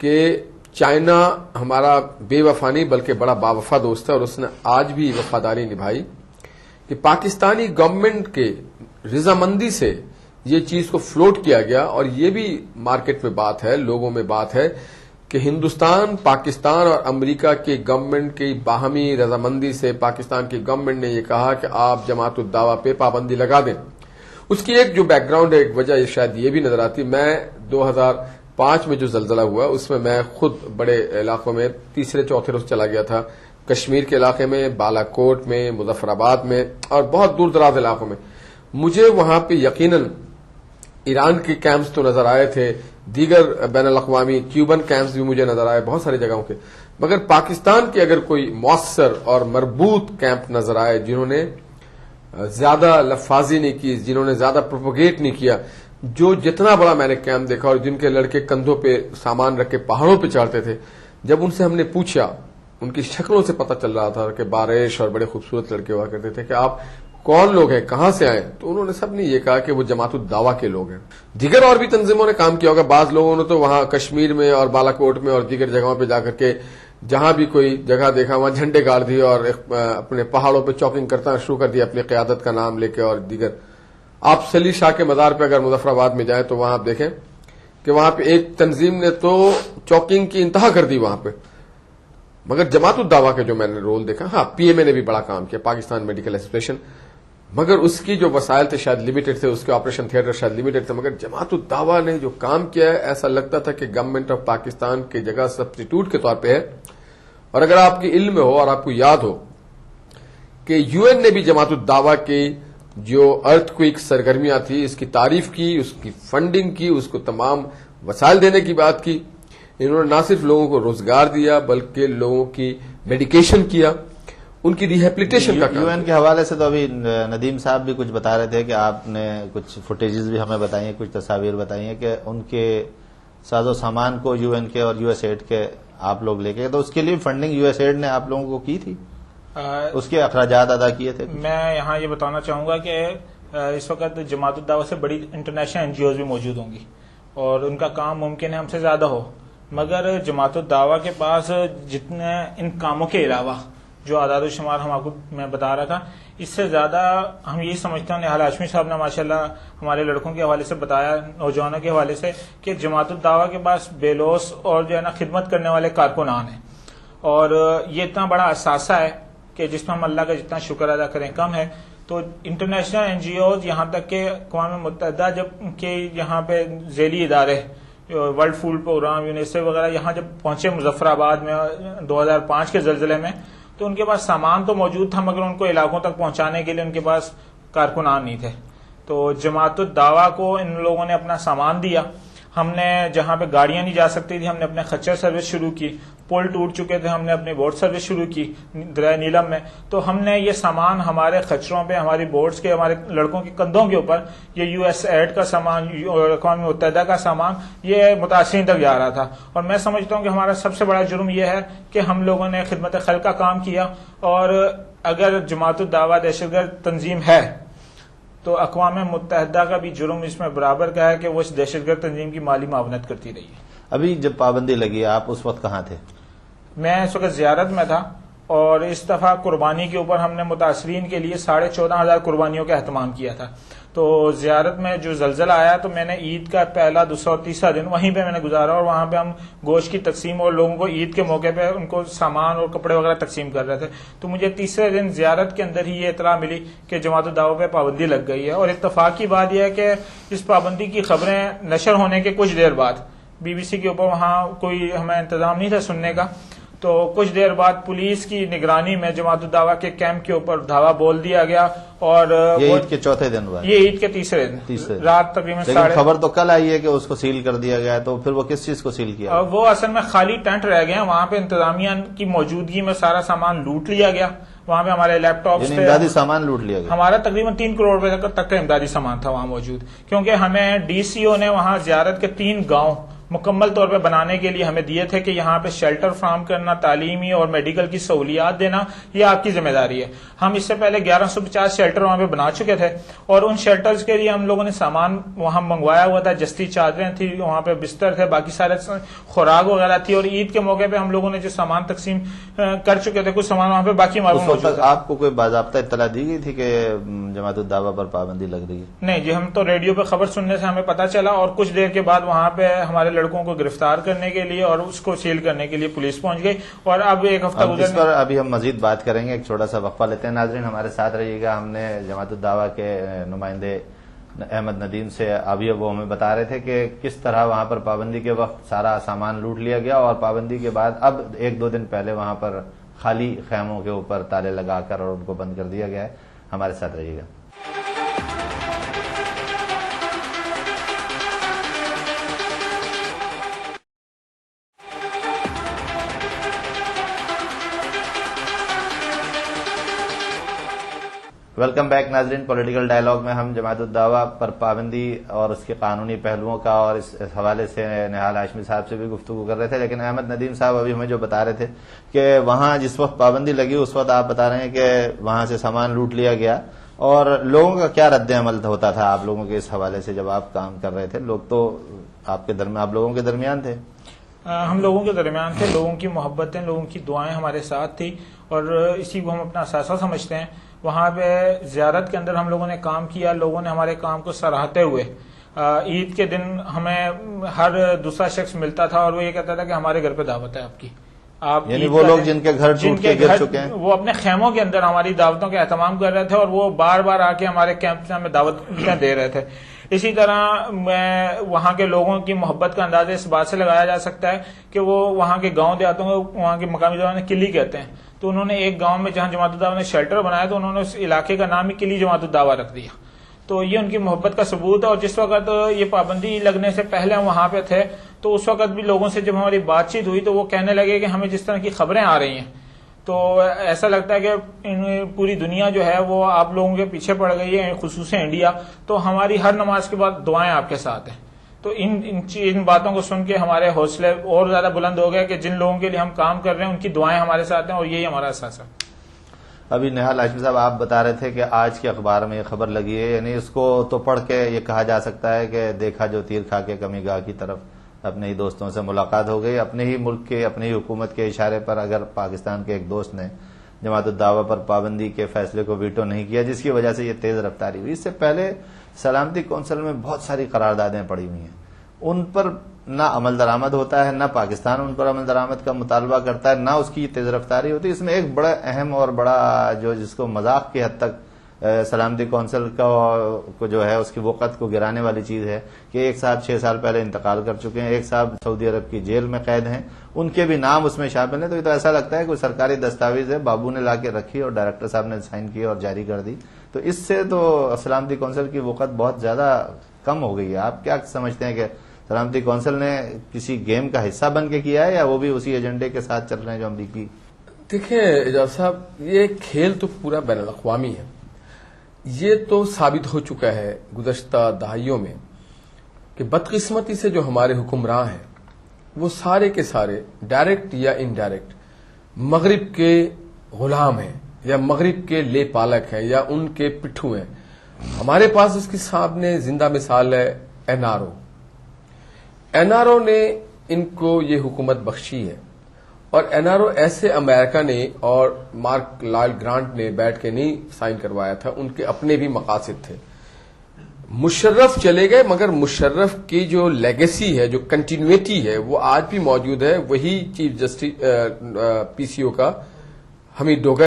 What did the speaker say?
کہ چائنا ہمارا بے وفا نہیں بلکہ بڑا باوفا دوست ہے، اور اس نے آج بھی وفاداری نبھائی کہ پاکستانی گورنمنٹ کے رضامندی سے یہ چیز کو فلوٹ کیا گیا، اور یہ بھی مارکیٹ میں بات ہے، لوگوں میں بات ہے کہ ہندوستان، پاکستان اور امریکہ کی گورنمنٹ کی باہمی رضامندی سے پاکستان کی گورنمنٹ نے یہ کہا کہ آپ جماعت الدعوہ پہ پابندی لگا دیں۔ اس کی ایک جو بیک گراؤنڈ ہے، ایک وجہ شاید یہ بھی نظر آتی، میں 2005 میں جو زلزلہ ہوا اس میں میں خود بڑے علاقوں میں تیسرے چوتھے روز چلا گیا تھا، کشمیر کے علاقے میں، بالا کوٹ میں، مظفر آباد میں اور بہت دور دراز علاقوں میں۔ مجھے وہاں پہ یقیناً ایران کے کیمپس تو نظر آئے تھے، دیگر بین الاقوامی کیوبن کیمپس بھی مجھے نظر آئے بہت ساری جگہوں کے، مگر پاکستان کے اگر کوئی مؤثر اور مربوط کیمپ نظر آئے جنہوں نے زیادہ لفاظی نہیں کی، جنہوں نے زیادہ پروپوگیٹ نہیں کیا، جو جتنا بڑا میں نے کیمپ دیکھا اور جن کے لڑکے کندھوں پہ سامان رکھ کے پہاڑوں پہ چڑھتے تھے، جب ان سے ہم نے پوچھا، ان کی شکلوں سے پتہ چل رہا تھا کہ بارش اور بڑے خوبصورت لڑکے ہوا کرتے تھے، کہ آپ کون لوگ ہیں، کہاں سے آئے، تو انہوں نے سب نے یہ کہا کہ وہ جماعت الدعوہ کے لوگ ہیں۔ دیگر اور بھی تنظیموں نے کام کیا ہوگا، بعض لوگوں نے تو وہاں کشمیر میں اور بالا کوٹ میں اور دیگر جگہوں پہ جا کر کے جہاں بھی کوئی جگہ دیکھا وہاں جھنڈے گاڑ دیے اور اپنے پہاڑوں پہ چاکنگ کرتا شروع کر دیا اپنی قیادت کا نام لے کے۔ اور دیگر آپ سلی شاہ کے مزار پہ اگر مظفر آباد میں جائیں تو وہاں آپ دیکھیں کہ وہاں پہ ایک تنظیم نے تو چاکنگ کی انتہا کر دی وہاں پہ، مگر جماعت الدعوہ کے جو میں نے رول دیکھا، ہاں پی ایم اے نے بھی بڑا کام کیا، پاکستان میڈیکل ایسوسیشن، مگر اس کی جو وسائل تھے شاید لمیٹڈ تھے، اس کے آپریشن تھیٹر شاید لمیٹڈ تھے، مگر جماعت الدعوہ نے جو کام کیا ہے ایسا لگتا تھا کہ گورنمنٹ آف پاکستان کی جگہ سبسٹیٹیوٹ کے طور پہ ہے۔ اور اگر آپ کے علم میں ہو اور آپ کو یاد ہو کہ یو این نے بھی جماعت الدعوہ کی جو ارتھ کوئک سرگرمیاں تھی اس کی تعریف کی، اس کی فنڈنگ کی، اس کو تمام وسائل دینے کی بات کی، انہوں نے نہ صرف لوگوں کو روزگار دیا بلکہ لوگوں کی میڈیکیشن کیا، ان کی ریہیبلیٹیشن کا کام۔ یو این کے حوالے سے تو ابھی ندیم صاحب بھی کچھ بتا رہے تھے کہ آپ نے کچھ فوٹیجز بھی ہمیں بتائی ہیں، کچھ تصاویر بتائی ہیں کہ ان کے ساز و سامان کو یو این کے اور یو ایس ایڈ کے آپ لوگ لے کے، تو اس کے لیے فنڈنگ یو ایس ایڈ نے آپ لوگوں کو کی تھی، اس کے اخراجات ادا کیے تھے؟ میں یہاں یہ بتانا چاہوں گا کہ اس وقت جماعت الدعوہ سے بڑی انٹرنیشنل این جی اوز بھی موجود ہوں گی اور ان کا کام ممکن ہے ہم سے زیادہ ہو، مگر جماعت الدعوہ کے پاس جتنے ان کاموں کے علاوہ جو اعداد و شمار ہم آپ کو میں بتا رہا تھا، اس سے زیادہ ہم یہی سمجھتے ہیں، نہال ہاشمی صاحب نے ماشاءاللہ ہمارے لڑکوں کے حوالے سے بتایا، نوجوانوں کے حوالے سے، کہ جماعت الدعوہ کے پاس بے لوث اور جو ہے نا خدمت کرنے والے کارکنان ہیں، اور یہ اتنا بڑا اثاثہ ہے کہ جس میں ہم اللہ کا جتنا شکر ادا کریں کم ہے۔ تو انٹرنیشنل این جی اوز یہاں تک کہ اقوام متحدہ جب کہ یہاں پہ ذیلی ادارے ورلڈ فوڈ پروگرام، یونیسیف وغیرہ یہاں جب پہنچے مظفر آباد میں 2005 کے زلزلے میں، تو ان کے پاس سامان تو موجود تھا مگر ان کو علاقوں تک پہنچانے کے لیے ان کے پاس کارکنان نہیں تھے۔ تو جماعت الدعوہ کو ان لوگوں نے اپنا سامان دیا، ہم نے جہاں پہ گاڑیاں نہیں جا سکتی تھی ہم نے اپنے خچر سروس شروع کی، پل ٹوٹ چکے تھے ہم نے اپنی بوٹ سروس شروع کی دریائے نیلم میں، تو ہم نے یہ سامان ہمارے خچروں پہ، ہماری بوٹس کے، ہمارے لڑکوں کے کندھوں کے اوپر یہ یو ایس ایڈ کا سامان اور اقوام متحدہ کا سامان یہ متاثرین تک جا رہا تھا۔ اور میں سمجھتا ہوں کہ ہمارا سب سے بڑا جرم یہ ہے کہ ہم لوگوں نے خدمت خلق کا کام کیا، اور اگر جماعت الدعوہ دہشت گرد تنظیم ہے تو اقوام متحدہ کا بھی جرم اس میں برابر کا ہے کہ وہ اس دہشت گرد تنظیم کی مالی معاونت کرتی رہی ہے۔ ابھی جب پابندی لگی آپ اس وقت کہاں تھے؟ میں اس وقت زیارت میں تھا، اور اس دفعہ قربانی کے اوپر ہم نے متاثرین کے لیے 14,500 قربانیوں کا اہتمام کیا تھا۔ تو زیارت میں جو زلزلہ آیا تو میں نے عید کا پہلا، دوسرا اور تیسرا دن وہیں پہ میں نے گزارا، اور وہاں پہ ہم گوشت کی تقسیم اور لوگوں کو عید کے موقع پہ ان کو سامان اور کپڑے وغیرہ تقسیم کر رہے تھے۔ تو مجھے تیسرے دن زیارت کے اندر ہی یہ اطلاع ملی کہ جماعت الدعوہ پہ پابندی لگ گئی ہے، اور اتفاق کی بات یہ ہے کہ اس پابندی کی خبریں نشر ہونے کے کچھ دیر بعد بی بی سی کے اوپر وہاں کوئی ہمیں انتظام نہیں تھا سننے کا، تو کچھ دیر بعد پولیس کی نگرانی میں جماعت الدعوہ کے کیمپ کے اوپر دھاوا بول دیا گیا، اور یہ عید کے چوتھے دن ہوا؟ یہ عید کے تیسرے دن رات تقریباً لیکن خبر تو کل آئی ہے کہ اس کو سیل کر دیا گیا ہے، تو پھر وہ کس چیز کو سیل کیا؟ وہ اصل میں خالی ٹینٹ رہ گئے ہیں، وہاں پہ انتظامیہ کی موجودگی میں سارا سامان لوٹ لیا گیا، وہاں پہ ہمارے لیپ ٹاپس تھے، امدادی سامان لوٹ لیا گیا، ہمارا تقریباً 3 کروڑ روپے تک کا امدادی سامان تھا وہاں موجود، کیونکہ ہمیں ڈی سی او نے وہاں زیارت کے 3 گاؤں مکمل طور پہ بنانے کے لیے ہمیں دیے تھے کہ یہاں پہ شیلٹر فراہم کرنا، تعلیمی اور میڈیکل کی سہولیات دینا، یہ آپ کی ذمہ داری ہے. ہم اس سے پہلے 1150 شیلٹر وہاں پہ بنا چکے تھے اور ان شیلٹرز کے لیے ہم لوگوں نے سامان وہاں منگوایا ہوا تھا. جستی چادریں تھی وہاں پہ، بستر تھے، باقی سارے خوراک وغیرہ تھی. اور عید کے موقع پہ ہم لوگوں نے جو سامان تقسیم کر چکے تھے، کچھ سامان وہاں پہ باقی ہمارے اس وقت آپ کو کوئی باضابطہ اطلاع دی گئی تھی کہ جماعت الدعوہ پر پابندی لگ رہی ہے؟ نہیں جی، ہم تو ریڈیو پہ خبر سننے سے ہمیں پتا چلا اور کچھ دیر کے بعد وہاں پہ ہمارے لڑکوں کو گرفتار کرنے کے لیے اور اس کو سیل کرنے کے لیے پولیس پہنچ گئی. اور اب ایک ہفتہ اس پر ابھی ہم مزید بات کریں گے، ایک چھوٹا سا وقفہ لیتے ہیں. ناظرین ہمارے ساتھ رہیے گا. ہم نے جماعت الدعوہ کے نمائندے احمد ندیم سے ابھی وہ ہمیں بتا رہے تھے کہ کس طرح وہاں پر پابندی کے وقت سارا سامان لوٹ لیا گیا اور پابندی کے بعد اب 1-2 دن پہلے وہاں پر خالی خیموں کے اوپر تالے لگا کر اور ان کو بند کر دیا گیا ہے. ہمارے ساتھ رہیے گا. ویلکم بیک ناظرین. پولیٹیکل ڈائلاگ میں ہم جماعت الدعوہ پر پابندی اور اس کے قانونی پہلوؤں کا اور اس حوالے سے نہال ہاشمی صاحب سے بھی گفتگو کر رہے تھے. لیکن احمد ندیم صاحب ابھی ہمیں جو بتا رہے تھے کہ وہاں جس وقت پابندی لگی اس وقت آپ بتا رہے ہیں کہ وہاں سے سامان لوٹ لیا گیا، اور لوگوں کا کیا رد عمل ہوتا تھا آپ لوگوں کے اس حوالے سے جب آپ کام کر رہے تھے؟ لوگ تو آپ لوگوں کے درمیان تھے. ہم لوگوں کے درمیان تھے. لوگوں کی محبتیں، لوگوں کی دعائیں ہمارے ساتھ تھی اور اسی کو ہم اپنا اثاثہ سمجھتے ہیں. وہاں پہ زیارت کے اندر ہم لوگوں نے کام کیا. لوگوں نے ہمارے کام کو سراہتے ہوئے عید کے دن ہمیں ہر دوسرا شخص ملتا تھا اور وہ یہ کہتا تھا کہ ہمارے گھر پہ دعوت ہے آپ کی. آپ یعنی وہ لوگ جن کے گھر ٹوٹ کے گر چکے ہیں وہ اپنے خیموں کے اندر ہماری دعوتوں کا اہتمام کر رہے تھے اور وہ بار بار آ کے ہمارے کیمپ میں ہمیں دعوتیں دے رہے تھے. اسی طرح میں وہاں کے لوگوں کی محبت کا اندازہ اس بات سے لگایا جا سکتا ہے کہ وہ وہاں کے گاؤں دیہاتوں کو وہاں کے مقامی زبان میں قلی کہتے ہیں. تو انہوں نے ایک گاؤں میں جہاں جماعت الدعوہ نے شیلٹر بنایا تو انہوں نے اس علاقے کا نام ہی قلی جماعت الدعوہ رکھ دیا. تو یہ ان کی محبت کا ثبوت ہے. اور جس وقت یہ پابندی لگنے سے پہلے ہم وہاں پہ تھے تو اس وقت بھی لوگوں سے جب ہماری بات چیت ہوئی تو وہ کہنے لگے کہ ہمیں جس طرح کی خبریں آ رہی ہیں تو ایسا لگتا ہے کہ پوری دنیا جو ہے وہ آپ لوگوں کے پیچھے پڑ گئی ہے، خصوصاً انڈیا. تو ہماری ہر نماز کے بعد دعائیں آپ کے ساتھ ہیں. تو ان باتوں کو سن کے ہمارے حوصلے اور زیادہ بلند ہو گئے کہ جن لوگوں کے لیے ہم کام کر رہے ہیں ان کی دعائیں ہمارے ساتھ ہیں اور یہی ہمارا احساس ہے. ابھی نہال ہاشمی صاحب آپ بتا رہے تھے کہ آج کے اخبار میں یہ خبر لگی ہے، یعنی اس کو تو پڑھ کے یہ کہا جا سکتا ہے کہ دیکھا جو تیر کھا کے کمی گاہ کی طرف. اپنے ہی دوستوں سے ملاقات ہو گئی، اپنے ہی ملک کے، اپنی ہی حکومت کے اشارے پر اگر پاکستان کے ایک دوست نے جماعت الدعوہ پر پابندی کے فیصلے کو ویٹو نہیں کیا جس کی وجہ سے یہ تیز رفتاری ہوئی. اس سے پہلے سلامتی کونسل میں بہت ساری قراردادیں پڑی ہوئی ہیں، ان پر نہ عمل درآمد ہوتا ہے، نہ پاکستان ان پر عمل درآمد کا مطالبہ کرتا ہے، نہ اس کی تیز رفتاری ہوتی. اس میں ایک بڑا اہم اور بڑا جس کو مذاق کی حد تک سلامتی کونسل کو جو ہے اس کی وقت کو گرانے والی چیز ہے کہ ایک صاحب 6 سال پہلے انتقال کر چکے ہیں، ایک صاحب سعودی عرب کی جیل میں قید ہیں، ان کے بھی نام اس میں شامل ہیں. تو یہ تو ایسا لگتا ہے کوئی سرکاری دستاویز ہے، بابو نے لا کے رکھی اور ڈائریکٹر صاحب نے سائن کی اور جاری کر دی. تو اس سے تو سلامتی کونسل کی وقت بہت زیادہ کم ہو گئی ہے. آپ کیا سمجھتے ہیں کہ سلامتی کونسل نے کسی گیم کا حصہ بن کے کیا ہے یا وہ بھی اسی ایجنڈے کے ساتھ چل رہے ہیں جو امریکی؟ دیکھیں اعجاز صاحب، یہ کھیل تو پورا بین الاقوامی ہے. یہ تو ثابت ہو چکا ہے گزشتہ دہائیوں میں کہ بدقسمتی سے جو ہمارے حکمراں ہیں وہ سارے کے سارے ڈائریکٹ یا انڈائریکٹ مغرب کے غلام ہیں یا مغرب کے لے پالک ہیں یا ان کے پٹھو ہیں. ہمارے پاس اس کی سامنے زندہ مثال ہے این آر او نے ان کو یہ حکومت بخشی ہے. اور این آر او ایسے امریکہ نے اور مارک لائل گرانٹ نے بیٹھ کے نہیں سائن کروایا تھا، ان کے اپنے بھی مقاصد تھے. مشرف چلے گئے مگر مشرف کی جو لیگیسی ہے، جو کنٹینیوٹی ہے، وہ آج بھی موجود ہے. وہی چیف جسٹس پی سی او کا حمید ڈوگر